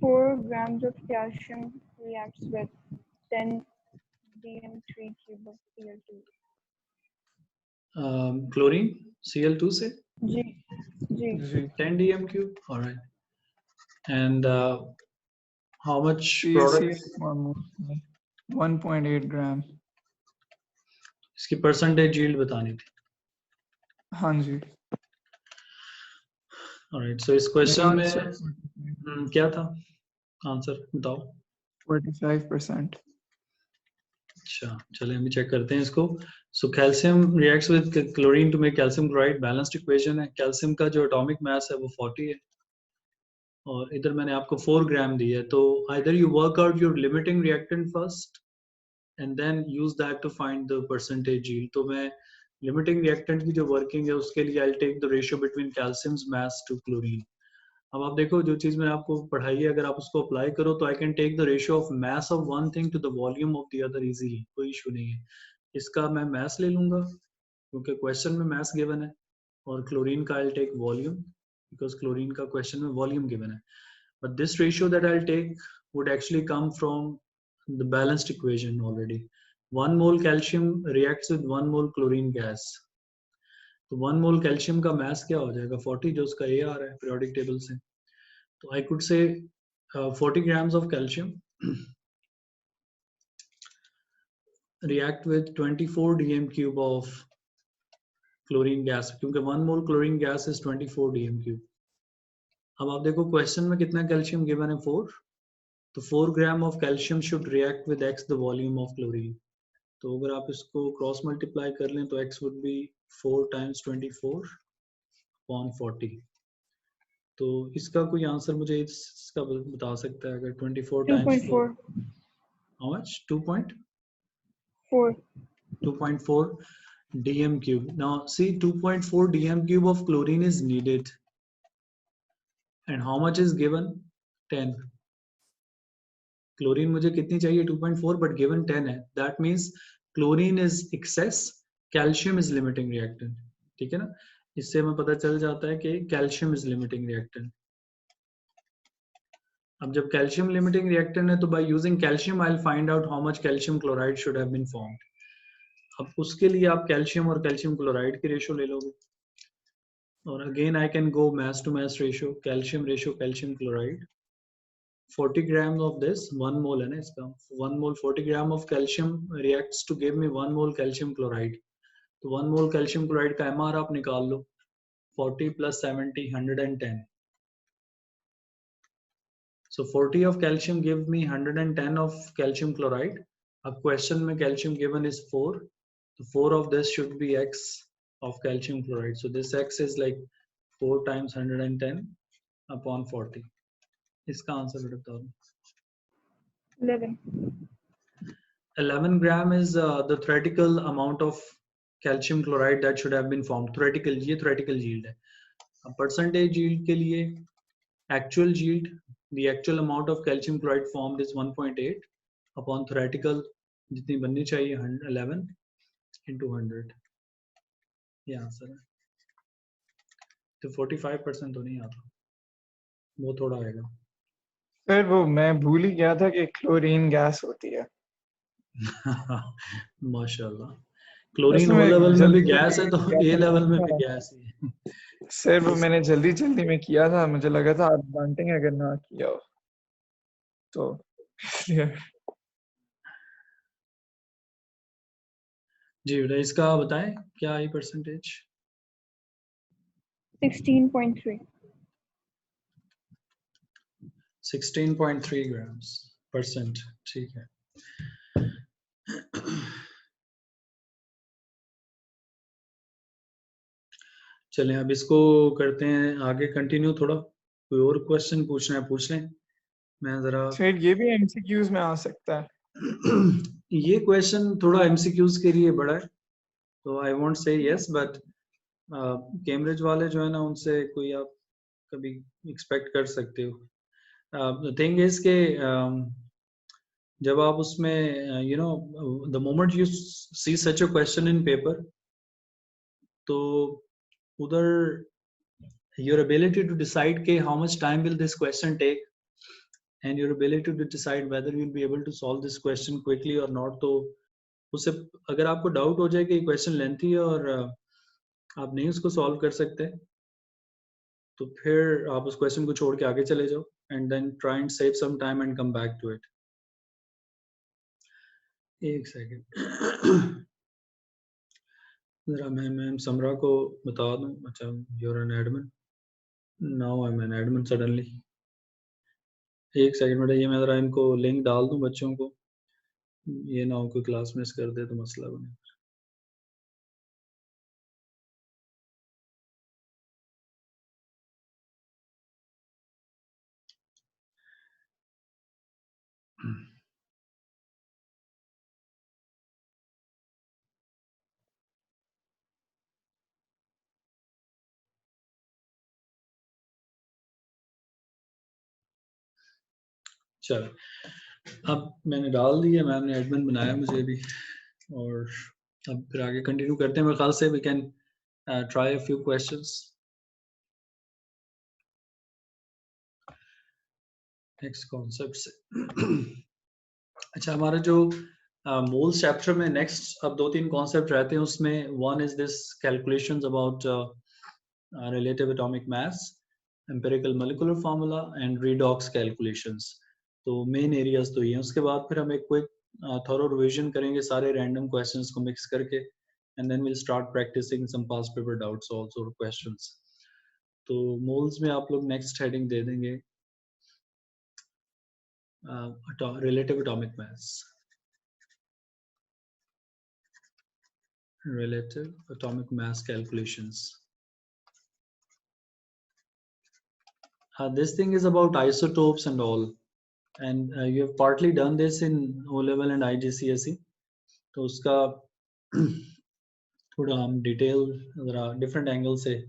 4 grams of calcium reacts with 10 DM3 cube of Cl2. Chlorine Cl2 से जी जी 10 dm cube. All right. And how much product? 1.8 ग्राम. इसकी percentage yield बतानी थी. हाँ जी. Alright, so इस question में क्या था आंसर बताओ. 45%. अच्छा, चलिए हम चेक करते हैं इसको. So calcium reacts with chlorine to make calcium chloride. Balanced equation है. कैल्शियम का जो एटॉमिक मास है वो 40 है और इधर मैंने आपको 4 ग्राम दिया है. तो either you work out your limiting reactant first and then use that to find the percentage yield. तो मैं limiting reactant की जो working है उसके लिए I'll take the ratio between calcium's mass to chlorine. अब आप देखो जो चीज मैंने आपको पढ़ाई है अगर आप उसको अप्लाई करो तो I can take the ratio of mass of one thing to the volume of the other easily. कोई इशू नहीं है. इसका मैं मास ले लूंगा क्योंकि क्वेश्चन में मास गिवन है और क्लोरीन का I take volume because chlorine का क्वेश्चन में वॉल्यूम गिवन है. But this ratio that I take would actually come from the balanced equation already. 1 mole calcium reacts with 1 mole chlorine gas. तो 1 mole calcium का मास क्या हो जाएगा 40 जो उसका ए आ रहा है पीरियोडिक टेबल से. तो I could say 40 grams of calcium react with 24 dm cube of chlorine gas क्योंकि 1 mole chlorine gas is 24 dm cube. अब आप देखो क्वेश्चन में कितना कैल्शियम गिवन है 4. तो 4 ग्राम of calcium should react with x the volume of chlorine. तो अगर आप इसको क्रॉस मल्टीप्लाई कर लें तो x would be 4 times 24 upon 40. तो इसका कोई आंसर मुझे इसका बता सकता है अगर 24 times 4 how much 2.4 dm cube. Now see 2.4 dm cube of chlorine is needed and how much is given 10. Chlorine मुझे कितनी चाहिए 2.4 but given 10 है. that means chlorine is excess, calcium is limiting reactant. ठीक है ना. इससे हमें पता चल जाता है कि कैल्शियम इज लिमिटिंग रिएक्टेंट. अब जब कैल्शियम लिमिटिंग रिएक्टेंट है तो by using calcium I will find out how much calcium chloride should have been formed. अब उसके लिए आप कैल्शियम और कैल्शियम क्लोराइड की रेशियो ले लोगे और again I can go mass to mass ratio calcium chloride. 40 gram of this 1 mole है ना इसका 1 mole 40 gram of calcium reacts to give me 1 mole calcium chloride. तो 1 मोल कैल्शियम क्लोराइड का MR आप निकाल लो 40 plus 70 110. So 40 of calcium give me 110 of calcium chloride. अब question में calcium given is 4. So 4 of this should be x of calcium chloride. So this x is like 4 times 110 upon 40. इसका answer बताओ. 11 gram is the theoretical amount of calcium chloride that should have been formed. Theoretical ये theoretical yield है. अब percentage yield के लिए actual yield, the actual amount of calcium chloride formed is 1.8 upon theoretical जितनी बननी चाहिए 11 into 100. ये answer है. तो 45% तो नहीं आता, वो थोड़ा आएगा. सर वो मैं भूल ही गया था कि क्लोरीन गैस होती है. माशाल्लाह. क्लोरीन ओ लेवल में भी गैस है तो ए लेवल में भी गैस है. सर वो मैंने जल्दी में किया था, मुझे लगा था आप डांटेंगे अगर ना किया हो तो. जी बेटा इसका बताएं क्या आई परसेंटेज. 16.3 grams percent. ठीक है. चलें अब इसको करते हैं आगे कंटिन्यू. थोड़ा कोई और क्वेश्चन पूछना है पूछ लें. मैं जरा सर ये भी एमसीक्यूज में आ सकता है. ये क्वेश्चन थोड़ा एमसीक्यूज के लिए बड़ा है तो I won't say yes but Cambridge वाले जो है ना उनसे कोई आप कभी एक्सपेक्ट कर सकते हो. द थिंग इज के जब आप उसमें you know the moment you see such a question in paper तो उधर your ability to decide के how much time will this question take and your ability to decide whether you'll be able to solve this question quickly or not. तो उससे अगर आपको doubt हो जाए कि क्वेश्चन लेंथी है और आप नहीं उसको सॉल्व कर सकते, तो फिर आप उस क्वेश्चन को छोड़ के आगे चले जाओ and then try and save some time and come back to it. एक सेकंड जरा मैं मैम समरा को बता दूं. अच्छा, you are an admin now. I am an admin suddenly. एक सेकंड बेटा, ये मैं जरा इनको लिंक डाल दूं बच्चों को, ये ना हो कोई क्लास मिस कर दे तो मसला बने. चल, अब मैंने डाल दिया, मैम ने एडमिन बनाया मुझे भी, और अब फिर आगे कंटिन्यू करते हैं. मेरे ख्याल से we can try a few questions. Next concept से. अच्छा, हमारा जो मोल्स चैप्टर में नेक्स्ट अब 2-3 कॉन्सेप्ट रहते हैं, उसमें one is this calculations about relative atomic mass, empirical molecular formula and redox calculations. तो मेन एरियाज तो ये हैं. उसके बाद फिर हम एक क्विक थॉरो रिवीजन करेंगे सारे रैंडम क्वेश्चंस को मिक्स करके, and then will start practicing some past paper doubts also questions. तो मोल्स में आप लोग नेक्स्ट हेडिंग दे देंगे relative atomic mass. Relative atomic mass calculations. This thing is about isotopes and all, and you have partly done this in O level and IGCSE. तो उसका थोड़ा हम detail जरा डिफरेंट एंगल से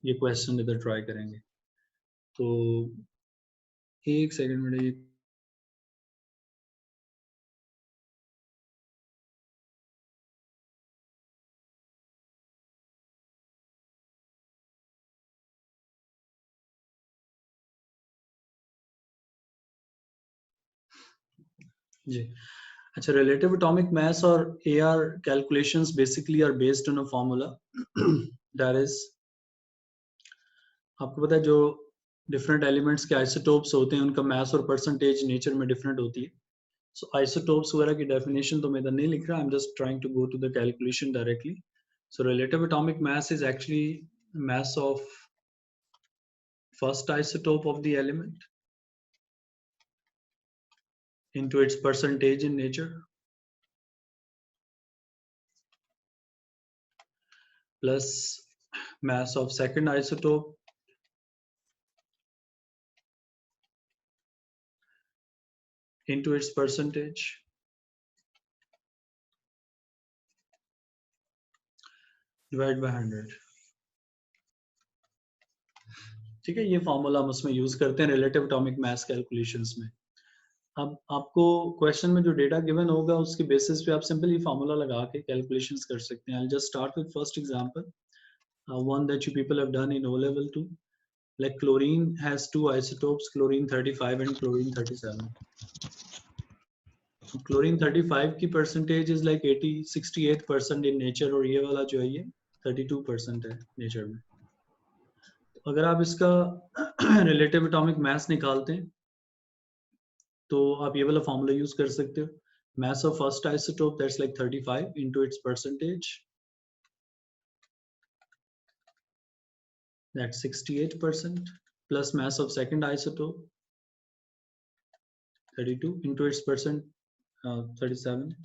ये क्वेश्चन इधर try करेंगे. तो एक सेकंड में ये जी. अच्छा, relative atomic mass और AR calculations basically are based on a formula that is, आपको पता है जो डिफरेंट एलिमेंट्स के आइसोटोप्स होते हैं उनका मास और परसेंटेज नेचर में डिफरेंट होती है. सो आइसोटोप्स वगैरह की डेफिनेशन तो मैं इधर नहीं लिख रहा, I am just trying to go to the calculation directly. So relative atomic mass is actually mass of first isotope of the element into its percentage in nature plus mass of second isotope into its percentage divided by 100. ठीक है, ये formula हम उसमें use करते हैं relative atomic मास calculations में. अब आपको क्वेश्चन में जो डेटा गिवन होगा उसके बेसिस पे आप सिंपली फार्मूला लगा के कैलकुलेशंस कर सकते हैं. I will just start with first example, one that you people have done in O level 2. Like chlorine has two isotopes, chlorine 35 and chlorine 37. So chlorine 35 की percentage is like 68% in nature, और ये वाला जो है ये 32% है nature में. अगर आप इसका relative atomic mass निकालते हैं तो आप ये वाला फॉर्मूला यूज कर सकते हो. Mass of first isotope, that's like 35 into its percentage, that's 68%, plus mass of second isotope 32 into its 37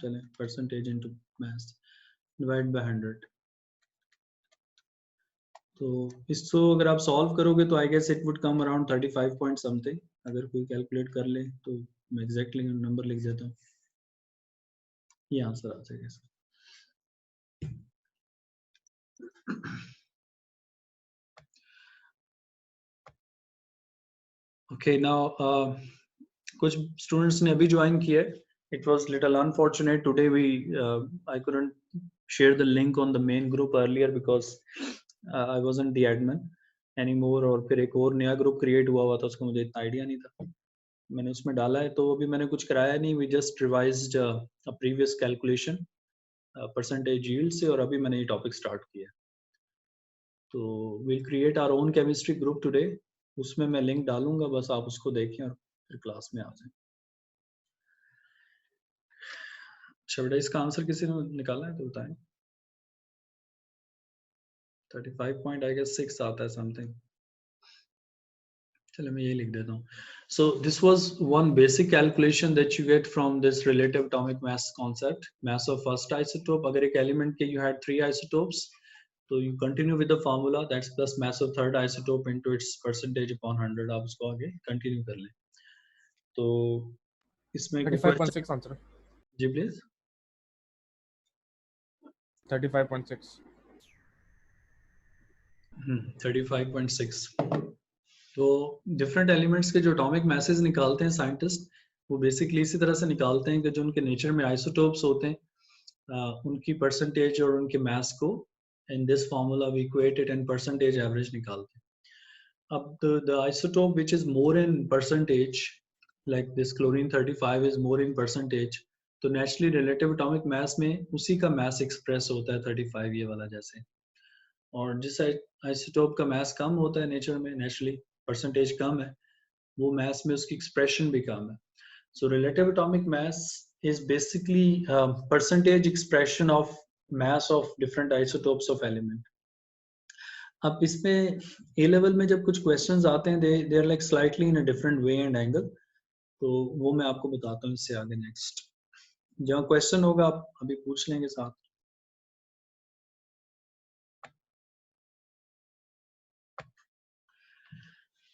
चलें, percentage into mass divided by 100. तो इसको अगर आप सॉल्व करोगे तो I guess it would come around 35 point something. अगर कोई calculate कर ले तो मैं एग्जैक्टली नंबर लिख देता हूँ, ये आंसर आ जाएगा इसका. ओके, नाउ कुछ स्टूडेंट्स ने अभी ज्वाइन किया है. It was little unfortunate today we I couldn't share the link on the main group earlier because I wasn't the admin anymore, और फिर एक और नया ग्रुप क्रिएट हुआ था, उसका मुझे इतना आइडिया नहीं था. मैंने उसमें डाला है, तो अभी मैंने कुछ कराया नहीं, we just revised a previous calculation percentage yield से, और अभी मैंने ये टॉपिक स्टार्ट किया। तो will create our own chemistry group today, उसमें मैं लिंक डालूंगा, बस आप उसको देखें और फिर क्लास में आ जाएं। अच्छा बेटा, इसका आंसर किसी ने निकाला है तो बताएं। 35 पॉइंट आई गेस 6 आता है समथिंग। चलो मैं ये लिख देता हूँ। So this was one basic calculation that you get from this relative atomic mass concept, mass of first isotope. अगर एक एलिमेंट के यू हैड 3 आइसोटोप्स, तो you continue with the formula that's plus mass of third isotope into its percentage upon 100। आप उसको आगे continue कर लें। तो इसमें एक क्वेश्चन 35.6 आंसर। Ji please. 35.6 35.6। तो डिफरेंट एलिमेंट्स के जो एटॉमिक मैसेज निकालते हैं साइंटिस्ट, वो बेसिकली इसी तरह से निकालते हैं कि जो उनके नेचर में आइसोटोप्स होते हैं, उनकी परसेंटेज और उनके मास को in this formula we equate it and percentage average निकालते हैं। अब the isotope which is more in percentage, like this chlorine 35 is more in percentage, तो नेचुरली रिलेटिव एटॉमिक मास में उसी का मास एक्सप्रेस होता है 35 ये वाला जैसे। और जिस आइसोटोप का मास कम होता है नेचर में, नेचुरली परसेंटेज कम है, वो मास में उसकी एक्सप्रेशन भी कम है। सो relative atomic mass is basically percentage expression of mass of different isotopes of element. अब इसमें ए लेवल में जब कुछ क्वेश्चंस आते हैं, they are like slightly in a different way and angle, तो वो मैं आपको बताता हूँ इससे आगे नेक्स्ट। जहाँ क्वेश्चन होगा आप अभी पूछ लेंगे साथ।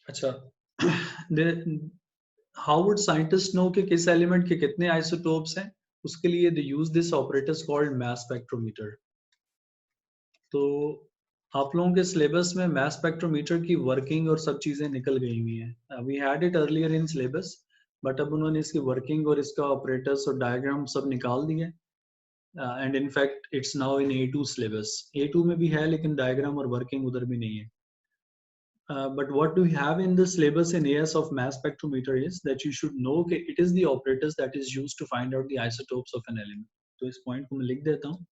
अच्छा, हाउ वुड साइंटिस्ट नो कि किस एलिमेंट के कितने आइसोटोप्स हैं? उसके लिए they use this operators called mass spectrometer. तो आप लोगों के सिलेबस में मास स्पेक्ट्रोमीटर की वर्किंग और सब चीजें निकल गई हुई हैं। We had it earlier in syllabus, but अब उन्होंने इसकी वर्किंग और इसका ऑपरेटर्स और डायग्राम सब निकाल दिए, and in fact it's now in A2 syllabus. A2 में भी है लेकिन डायग्राम और वर्किंग उधर भी नहीं है। But what do we have in the syllabus in AS of mass spectrometer is that you should know that it is the operators that is used to find out the isotopes of an element. तो इस point को मैं लिख देता हूँ.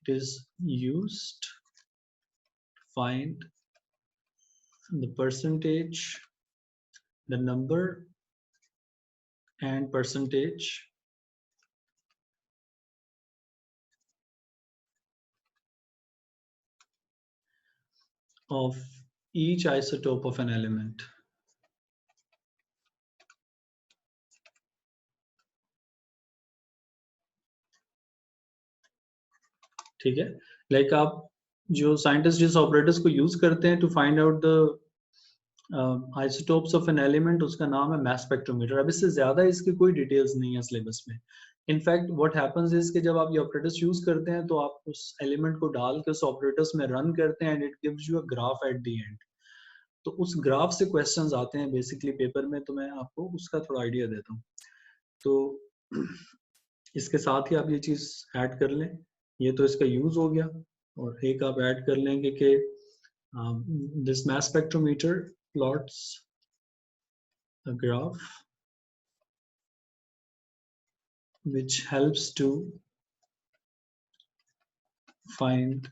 It is used to find the percentage, the number and percentage of each isotope of an element. ठीक है, like आप जो साइंटिस्ट जिस ऑपरेटर्स को यूज करते हैं to find out the isotopes of an element, उसका नाम है मास स्पेक्ट्रोमीटर। अब इससे ज्यादा इसकी कोई डिटेल्स नहीं है सिलेबस में। इनफैक्ट व्हाट हैपेंस इज कि जब आप ये ऑपरेटर्स यूज करते हैं तो आप उस एलिमेंट को डाल के उस ऑपरेटर्स में रन करते हैं and it gives you a graph at the end. तो उस ग्राफ से क्वेश्चंस आते हैं बेसिकली पेपर में, तो मैं आपको उसका थोड़ा आइडिया देता हूँ। तो इसके साथ ही आप ये चीज ऐड कर लें, ये तो इसका यूज हो गया। और एक आप ऐड कर लेंगे कि this mass spectrometer plots a graph which helps to find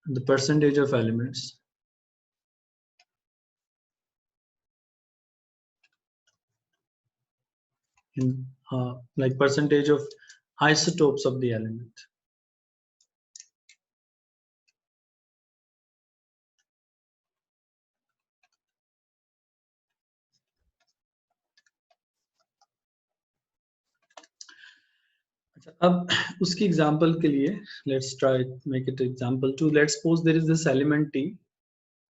the percentage of elements in like percentage of isotopes of the element. अब उसकी एग्जांपल के लिए let's try make it example two, let's suppose there is this element T,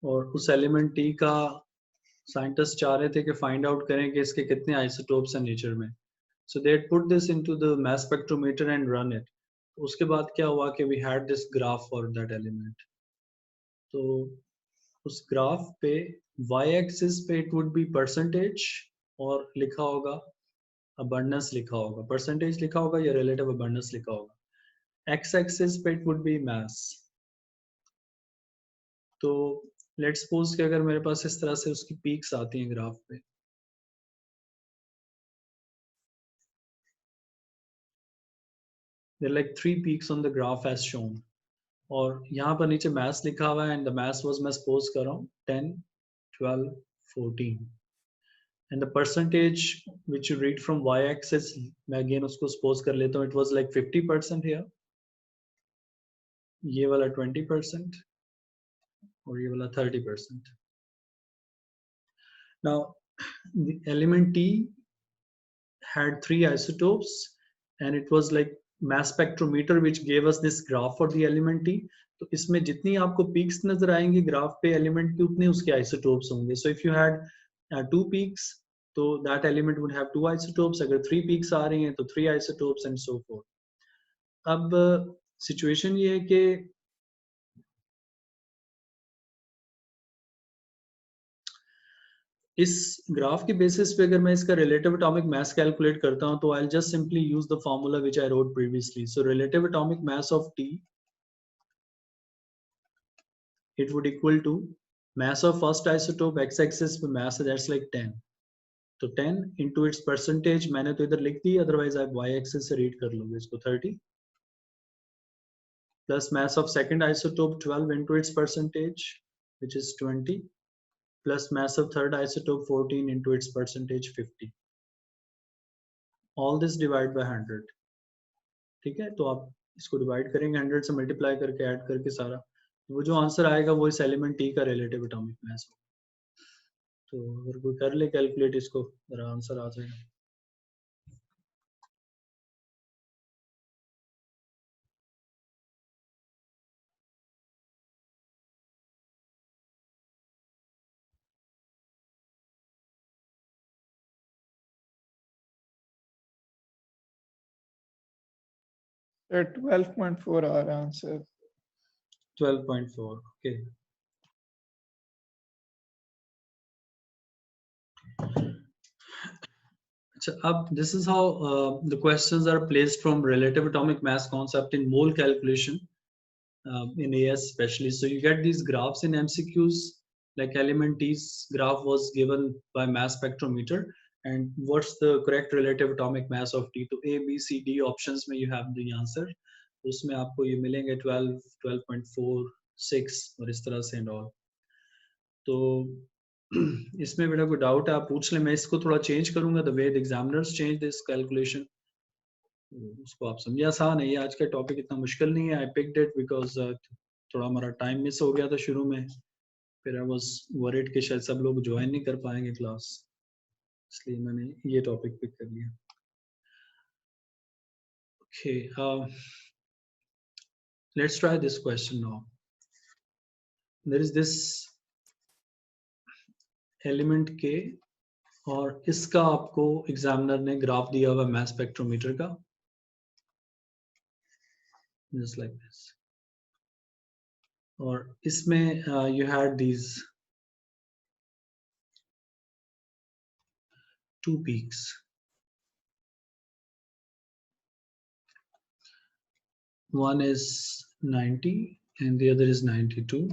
और उस element T का scientist चाह रहे थे कि फाइंड आउट करें कि इसके कितने आइसोटोप्स हैं नेचर में। So they put this into the mass spectrometer and run it. उसके बाद क्या हुआ कि we had this graph for that element. तो उस ग्राफ पे y एक्सिस पे इट वुड बी परसेंटेज और लिखा होगा अबंडेंस, लिखा होगा परसेंटेज, लिखा होगा या रिलेटिव अबंडेंस लिखा होगा। x एक्सिस पे इट वुड बी मास। तो लेट्स सपोज कि अगर मेरे पास इस तरह से उसकी पीक्स आती हैं ग्राफ पे, there are like 3 peaks on the graph as shown. और यहाँ पर नीचे mass लिखा हुआ है, and the mass was, मैं suppose कर रहा हूँ 10, 12, 14. And the percentage which you read from y-axis, मैं again उसको suppose कर लेता हूँ, it was like 50% here. ये वाला 20% और ये वाला 30%. Now, the element T had 3 isotopes, and it was like mass spectrometer which gave us this graph for the element T. तो इसमें जितनी आपको peaks नजर आएंगी ग्राफ पे element के, उतने उसके isotopes होंगे. So if you had 2 peaks, तो that element would have 2 isotopes. अगर 3 peaks आ रही हैं तो 3 isotopes and so forth. अब situation ये है कि इस ग्राफ की बेसिस पे अगर मैं इसका रिलेटिव एटॉमिक मास कैलकुलेट करता हूं तो I will just simply use the formula which I wrote previously. So relative atomic mass of T, it would equal to mass of first isotope, x axis पे mass है, that's like 10. तो 10 into its percentage मैंने तो इधर लिख दी, otherwise आप y axis से read कर लोगे इसको, 30 plus mass of second isotope 12 into its percentage which is 20 plus mass of third isotope 14 into its percentage 50. All this divide by 100. ठीक है, तो आप इसको डिवाइड करेंगे 100 से, मल्टीप्लाई करके ऐड करके सारा, वो जो आंसर आएगा वो इस एलिमेंट T का रिलेटिव एटॉमिक मास होगा. तो अगर कोई कर ले कैलकुलेट इसको, जरा आंसर आ जाएगा. Sir, 12.4 our answer. 12.4. Okay. So, this is how the questions are placed from relative atomic mass concept in mole calculation in AS especially. So you get these graphs in MCQs, like element T's graph was given by mass spectrometer, and what's the correct relative atomic mass of T. तो A, B, C, D options में you have the answer. उसमें आपको ये मिलेंगे 12, 12.4, 6 और इस तरह से and all. तो इसमें बेटा कोई डाउट है आप पूछ लें, मैं इसको थोड़ा चेंज करूंगा, the way the examiners change this calculation, उसको आप समझिए. आसान है ये, आज का टॉपिक इतना मुश्किल नहीं है. आई पिक्ड इट बिकॉज थोड़ा हमारा टाइम मिस हो गया था शुरू में, फिर आई वाज वरीड कि शायद सब लोग ज्वाइन नहीं कर पाएंगे क्लास, इसलिए मैंने ये टॉपिक पिक कर लिया. Okay, let's try this question now. There is this element K, और इसका आपको एग्जामिनर ने ग्राफ दिया हुआ मास स्पेक्ट्रोमीटर का, just like this. और इसमें you had these 2 peaks. One is 90 and the other is 92.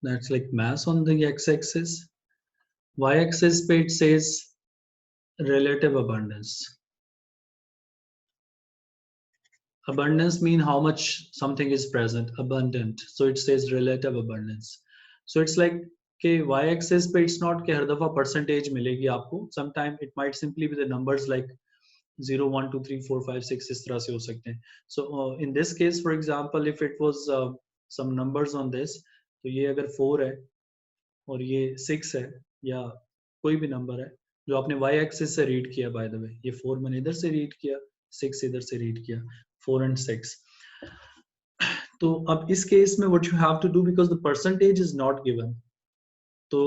That's like mass on the x-axis. Y-axis पे it says relative abundance. Abundance mean how much something is present, abundant. So it says relative abundance. So it's like कि y-axis पे it's not कि हर दफा percentage मिलेगी आपको. Sometime it might simply be the numbers like 0, 1, 2, 3, 4, 5, 6 इस तरह से हो सकते हैं. So in this case, for example, if it was some numbers on this, तो ये अगर 4 है और ये 6 है या कोई भी नंबर है जो आपने y-axis से रीड किया, by the way, ये 4 मैंने इधर से रीड किया, 6 इधर से रीड किया, 4 and 6. तो अब इस केस में what you have to do, because the percentage is not given, तो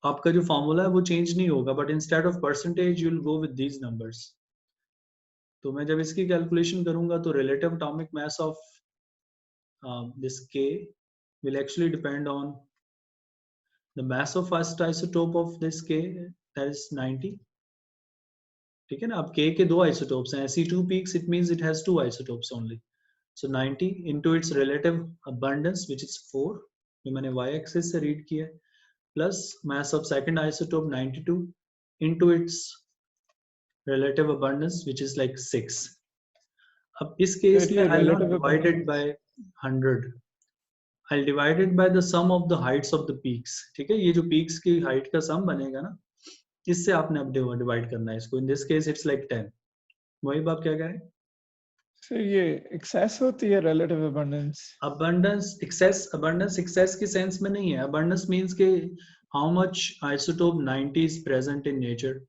आपका जो फॉर्मूला है वो चेंज नहीं होगा, but instead of percentage you will go with these numbers. तो मैं जब इसकी कैलकुलेशन करूंगा तो relative atomic mass of this K will actually depend on the mass of first isotope of this K, that is 90. ठीक है ना, अब K के 2 isotopes हैं, ऐसी 2 peaks, it means it has 2 isotopes only. So 90 into its relative abundance which is 4, जो मैंने y-axis से रीड किया, plus mass of second isotope 92 into its relative abundance which is like 6. अब इस केस में ये I'll not relative divide it abundance. by 100. I'll divide it by the sum of the heights of the peaks. ठीक है, ये जो peaks की height का sum बनेगा ना, इससे आपने अब divide करना है इसको. In this case it's like 10. वही बात क्या कह रहे हैं? So ये excess होती है relative abundance. Abundance excess की sense में नहीं है. Abundance means के how much isotope 90 is present in nature.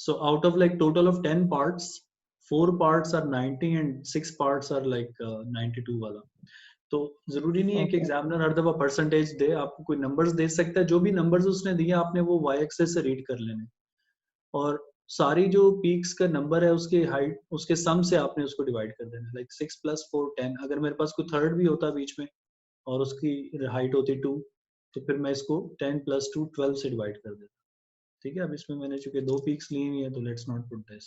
So out of like total of 10 parts, 4 parts are 90 and 6 parts are like 92 वाला. तो जरूरी नहीं है कि Okay. एग्जामिनर हर दफा परसेंटेज दे, आपको कोई नंबर्स दे सकता है. जो भी नंबर्स उसने दिए आपने वो वाई एक्सेस से रीड कर लेने, और सारी जो पीक्स का नंबर है उसके हाइट उसके सम से आपने उसको डिवाइड कर देना. लाइक 6 + 4 10. अगर मेरे पास कोई थर्ड भी होता बीच में और उसकी हाइट होती 2, तो फिर मैं इसको 10 + 2 12 से डिवाइड कर देता. ठीक है, अब इसमें मैंने चूंकि 2 पीक्स ली हुई है तो लेट्स नॉट पुट दिस.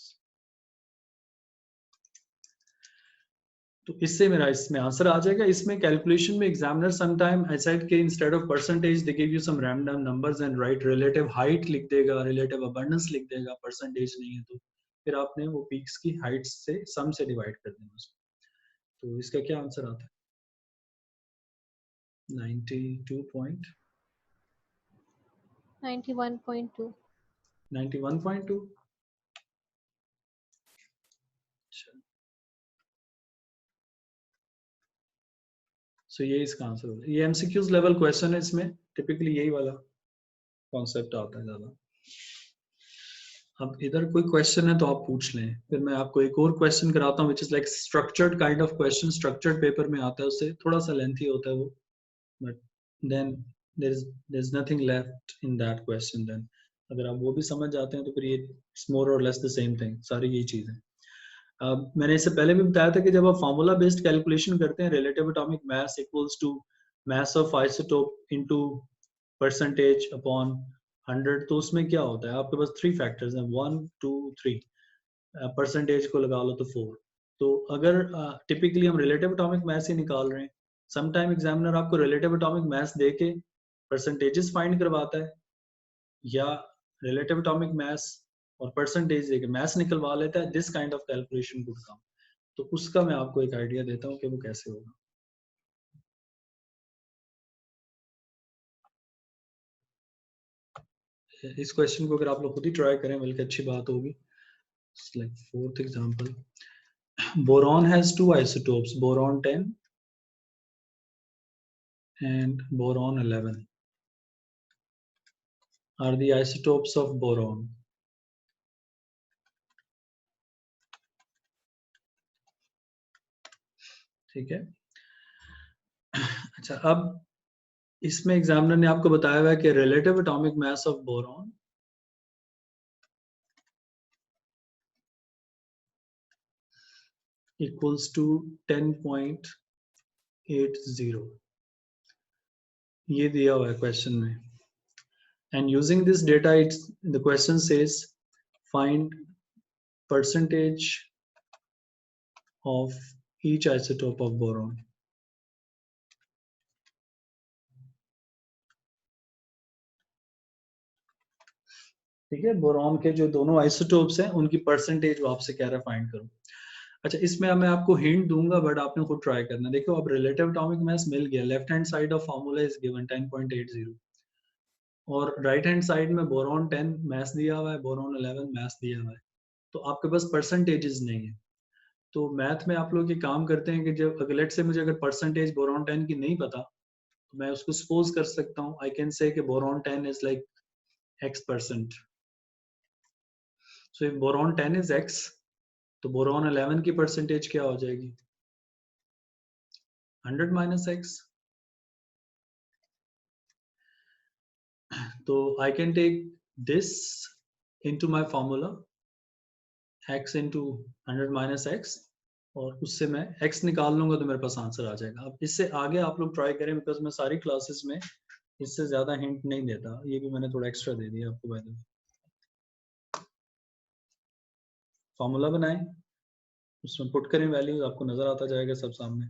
तो इससे मेरा इसमें आंसर आ जाएगा. इसमें कैलकुलेशन में एग्जामिनर समटाइम ऐसा है कि instead of percentage they give you some random numbers and write relative height लिख देगा, रिलेटिव अबंडेंस लिख देगा, परसेंटेज नहीं है तो फिर आपने वो पीक्स की हाइट्स से सम से डिवाइड कर देना उसको. तो इसका क्या आंसर आता है? 92 91.2. 91.2. सो ये इसका आंसर होगा. ये एमसीक्यूज लेवल क्वेश्चन है, इसमें टिपिकली यही वाला कॉन्सेप्ट आता है ज्यादा. अब इधर कोई क्वेश्चन है तो आप पूछ लें, फिर मैं आपको एक और क्वेश्चन कराता हूँ, which is like structured kind of question. Structured paper में आता है, उससे थोड़ा सा लेंथी होता है वो, but then there is nothing left in that question. Then अगर आप वो भी समझ जाते हैं तो फिर ये इट्स मोर और लेस द सेम थिंग. सारी यही चीज है. मैंने इससे पहले भी बताया था कि जब आप फार्मूला बेस्ड कैलकुलेशन करते हैं, relative atomic mass equals to mass of isotope into percentage upon 100, तो उसमें क्या होता है? आपके पास 3 फैक्टर्स हैं, 1 2 3. परसेंटेज को लगा लो तो 4. तो अगर टिपिकली हम रिलेटिव एटॉमिक मास ही निकाल रहे हैं, समटाइम एग्जामिनर आपको रिलेटिव एटॉमिक मास देके परसेंटेजेस फाइंड करवाता है, या रिलेटिव एटॉमिक मास और परसेंटेज देके मास निकलवा लेता है. This kind of calculation could come. तो उसका मैं आपको एक आइडिया देता हूँ कि वो कैसे होगा. इस क्वेश्चन को अगर आप लोग खुद ही ट्राई करें बल्कि अच्छी बात होगी. Like fourth example, boron has 2 isotopes, boron 10 and boron 11 are the isotopes of boron. ठीक है. अच्छा, अब इसमें एग्जामिनर ने आपको बताया हुआ है कि relative atomic mass of boron equals to 10.80. ये दिया हुआ है क्वेश्चन में. And using this data, the question says find percentage of each isotope of boron. ठीक है, बोरॉन के जो दोनों आइसोटोप्स हैं उनकी परसेंटेज वो आपसे कह रहा है फाइंड करो. अच्छा, इसमें मैं आपको हिंट दूंगा बट आपने खुद ट्राई करना. देखो, अब रिलेटिव एटॉमिक मास मिल गया. Left hand side of formula is given 10.80 और राइट हैंड साइड में बोरॉन 10 मास दिया हुआ है, बोरॉन 11 मास दिया हुआ है. तो आपके पास परसेंटेजेस नहीं है. तो मैथ में आप लोग ये काम करते हैं कि जब लेट से मुझे अगर परसेंटेज बोरॉन 10 की नहीं पता तो मैं उसको सपोज कर सकता हूँ. आई कैन से कि boron 10 is like x%. So if boron 10 is x, तो बोरॉन 11 की परसेंटेज क्या हो जाएगी? 100 - x. तो I can take this into my formula, x into 100 - x, और उससे मैं x निकाल लूंगा तो मेरे पास आंसर आ जाएगा. अब इससे आगे आप लोग ट्राई करें, बिकॉज मैं सारी क्लासेस में इससे ज्यादा हिंट नहीं देता. ये भी मैंने थोड़ा एक्स्ट्रा दे दिया आपको. बाय द वे, फॉर्मूला बनाएं, उसमें पुट करें वैल्यूज, आपको नजर आता जाएगा सब सामने.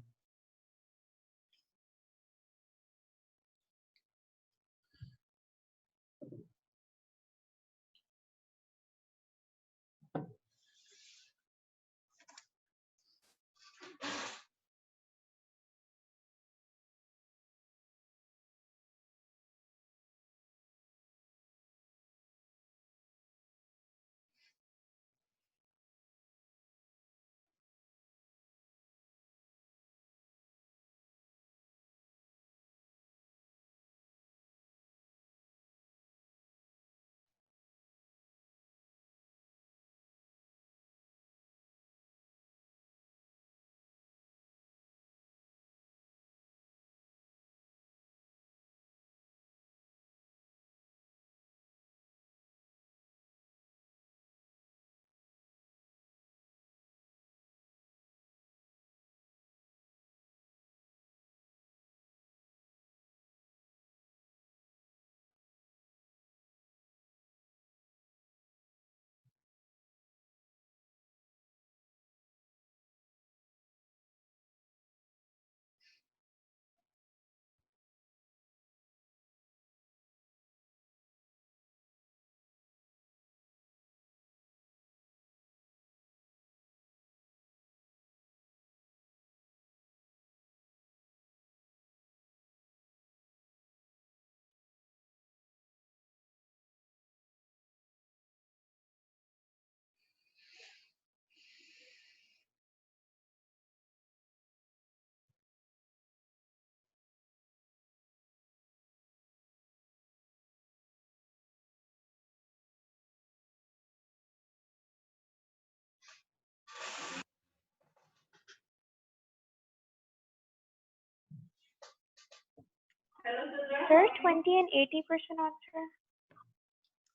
Sir, 20 and 80% answer.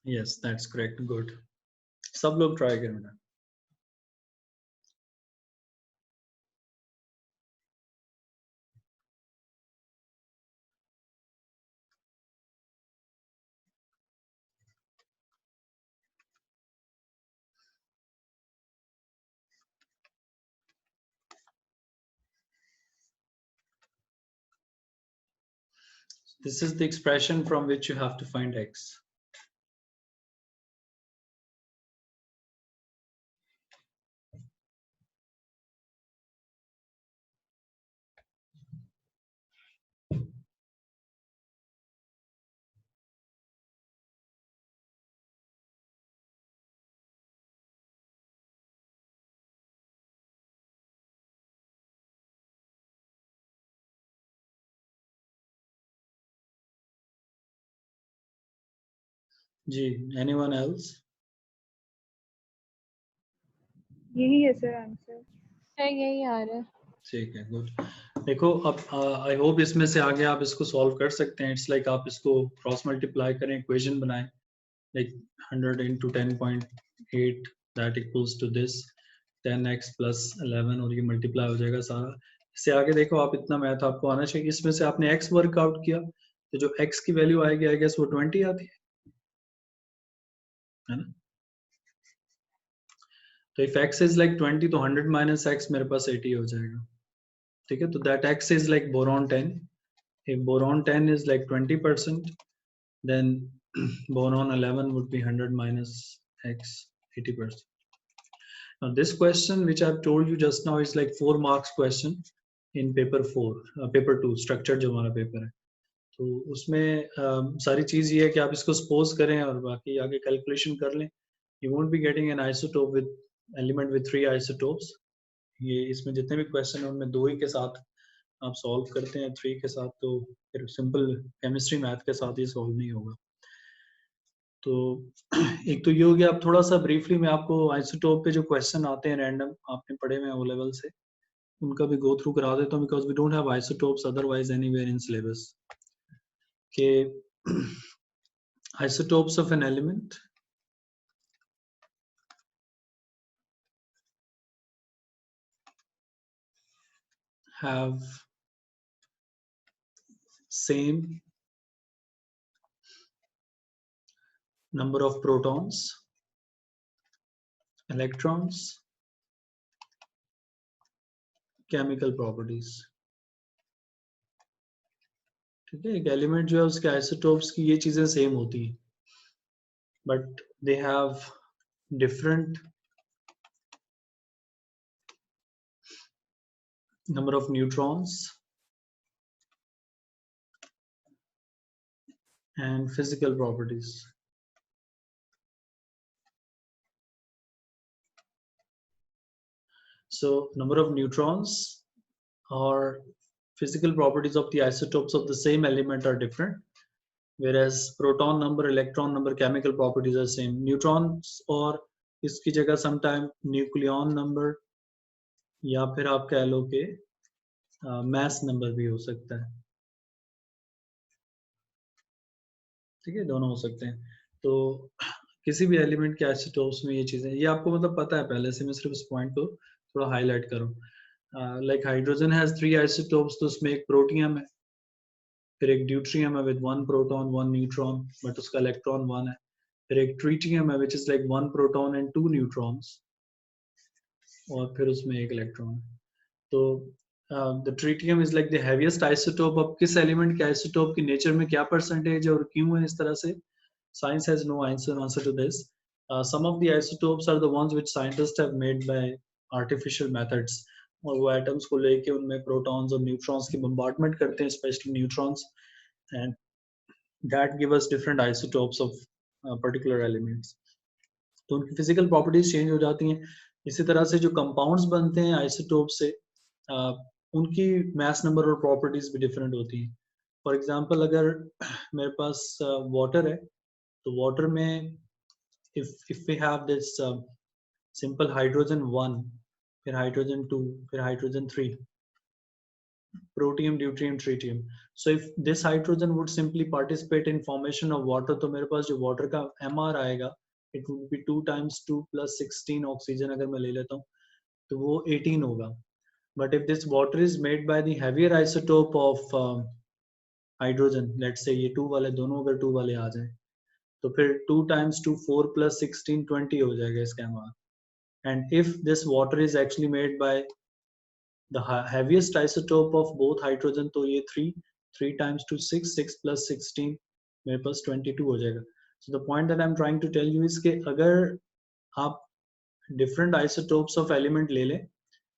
Yes, that's correct. Good. सब लोग try करें बेटा. This is the expression from which you have to find x. Ji, anyone else? यही है सर आंसर. सर यही आ रहा है. ठीक है, गुड. देखो अब आई होप इसमें से आगे आप इसको सॉल्व कर सकते हैं. इट्स लाइक आप इसको क्रॉस मल्टीप्लाई करें, इक्वेशन बनाएं, like 100 into 10.8 that equals to this 10x plus 11 और ये मल्टीप्लाई हो जाएगा सारा. इससे आगे देखो आप इतना मैथ आपको आना चाहिए. इसमें से आपने x वर्कआउट किया तो जो x की वैल्यू आएगी आई गेस वो 20 आती है ना. तो if x is like 20 तो 100 minus x मेरे पास 80 हो जाएगा. ठीक है, तो that x is like boron 10. If boron 10 is like 20%, then boron 11 would be 100 minus x 80%. Now this question which I've told you just now is like 4 marks question in paper 4, paper 2 structured जो हमारा paper है. तो उसमें सारी चीज ये है कि आप इसको सपोज करें और बाकी आगे कैलकुलेशन कर लें. You won't be getting an isotope with element with 3 isotopes. ये इसमें जितने भी क्वेश्चन हैं उनमें 2 ही के साथ आप सॉल्व करते हैं, 3 के साथ तो फिर सिंपल केमिस्ट्री मैथ के साथ ही सॉल्व नहीं होगा. तो एक तो ये हो गया. अब थोड़ा सा ब्रीफली मैं आपको आइसोटोप पे जो क्वेश्चन आते हैं रैंडम आपने पढ़े हुए हैं वो लेवल से, उनका भी गो थ्रू करा देता हूँ because we don't have isotopes otherwise anywhere in syllabus. के isotopes of an element have same number of protons, electrons, chemical properties. ठीक है, एक एलिमेंट जो है उसके आइसोटोप्स की ये चीजें सेम होती हैं but they have different number of neutrons and physical properties. So number of neutrons or physical properties of the isotopes of the same element are different, whereas proton number, electron number, chemical properties are same. Neutrons और इसकी जगह sometime nucleon number या फिर आप कह लो कि mass number भी हो सकता है. ठीक है, दोनों हो सकते हैं. तो किसी भी एलिमेंट के आइसोटोप्स में ये चीजें, ये आपको मतलब पता है पहले से, मैं सिर्फ इस पॉइंट को थोड़ा हाईलाइट करूं. लाइक हाइड्रोजन हैज 3 आइसोटोप्स, तो उसमें एक प्रोटियम है, फिर एक ड्यूट्रियम है विद 1 प्रोटॉन 1 न्यूट्रॉन बट उसका इलेक्ट्रॉन 1 है, फिर एक ट्रीटियम है which is like 1 proton and 2 neutrons और फिर उसमें एक इलेक्ट्रॉन है. तो the tritium is like the heaviest isotope. अब किस एलिमेंट के आइसोटोप की नेचर में क्या परसेंटेज है और क्यों है इस तरह से, science has no answer to this. Some of the isotopes are the ones which scientists have made by artificial methods. और वो एटम्स को लेके उनमें प्रोटॉन्स और न्यूट्रॉन्स की बम्बार्डमेंट करते हैं, specially neutrons, and that give us different isotopes of particular elements. तो उनकी फिजिकल प्रॉपर्टीज चेंज हो जाती हैं. इसी तरह से जो कंपाउंड्स बनते हैं आइसोटोप से उनकी मास नंबर और प्रॉपर्टीज भी डिफरेंट होती हैं. फॉर एग्जांपल अगर मेरे पास वाटर है तो वाटर में if we have this simple hydrogen 1 फिर hydrogen 2 फिर hydrogen 3, protium, deuterium, tritium. So if this hydrogen would simply participate in formation of water, तो मेरे पास जो water का MR आएगा, it would be 2 times 2 plus 16 oxygen अगर मैं ले लेता हूँ, तो वो 18 होगा. But if this water is made by the heavier isotope of hydrogen, let's say ये 2 वाले दोनों अगर 2 वाले आ जाएं, तो फिर 2 times 2 4 plus 16 20 हो जाएगा इसका MR. And if this water is actually made by the heaviest isotope of both hydrogen, तो ये 3 times 2 6 plus 16 मेरे पास 22 हो जाएगा. So the point that I'm trying to tell you is कि अगर आप different isotopes of element ले लें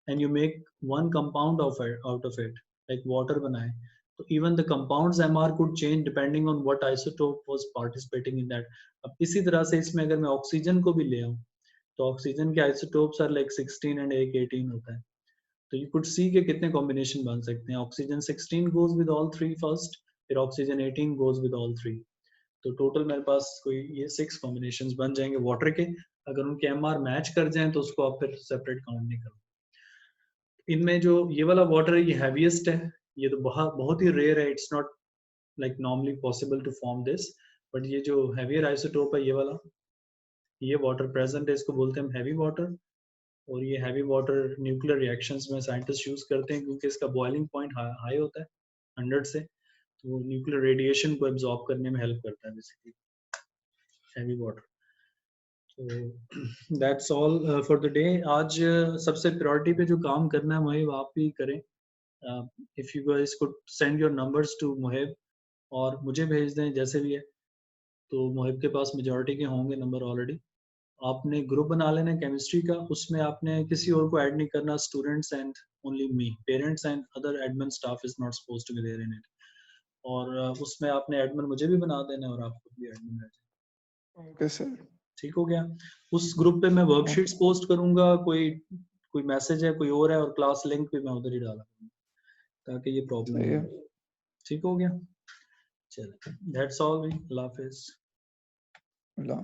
and you make one compound out of it, like water बनाए, तो even the compound's MR could change depending on what isotope was participating in that. अब इसी तरह से इसमें अगर मैं ऑक्सीजन को भी ले आऊँ, तो ऑक्सीजन के आइसोटोप्स आर लाइक 16 एंड एक 18 होता है. तो यू कुड सी के कितने कॉम्बिनेशन बन सकते हैं. Oxygen 16 goes with all 3 first, फिर ऑक्सीजन 18 गोज विद ऑल 3. तो टोटल मेरे पास कोई ये 6 कॉम्बिनेशंस बन जाएंगे वाटर के. अगर उनके एमआर मैच कर जाएं तो उसको आप फिर सेपरेट काउंट नहीं करो. इनमें जो ये वाला वाटर है ये हैवीएस्ट है. ये तो बहुत ही रेयर है. It's not like normally possible to form this. But ये जो हैवियर आइसोटोप है ये वाला, ये वाटर प्रेजेंट है, इसको बोलते हैं हैवी वाटर. और ये हैवी वाटर न्यूक्लियर रिएक्शंस में साइंटिस्ट यूज करते हैं क्योंकि इसका बॉइलिंग पॉइंट हाई होता है 100 से, तो वो न्यूक्लियर रेडिएशन को एब्जॉर्ब करने में हेल्प करता है बेसिकली हैवी वाटर. तो that's all for the day. आज सबसे प्रायोरिटी पे जो काम करना है मुहेब आप भी करें. If you guys could send your numbers to Muheb और मुझे भेज दें जैसे भी है. तो मुहेब के पास मेजॉरिटी के होंगे नंबर ऑलरेडी. आपने ग्रुप बना लेना केमिस्ट्री का. उसमें आपने किसी और को ऐड नहीं करना. Students and only me, parents and other admin staff is not supposed to be there in it. और उसमें आपने एडमिन मुझे भी बना देना और आपको भी एडमिन रह जाए. Okay sir. ठीक हो गया. उस ग्रुप पे मैं वर्कशीट्स पोस्ट करूंगा. कोई मैसेज है कोई और है और क्लास लिंक भी मैं उधर ही डाला ताकि ये प्रॉब्लम सही है. नहीं हो. ठीक हो गया. चलो that's all. Allah Hafiz. Allah.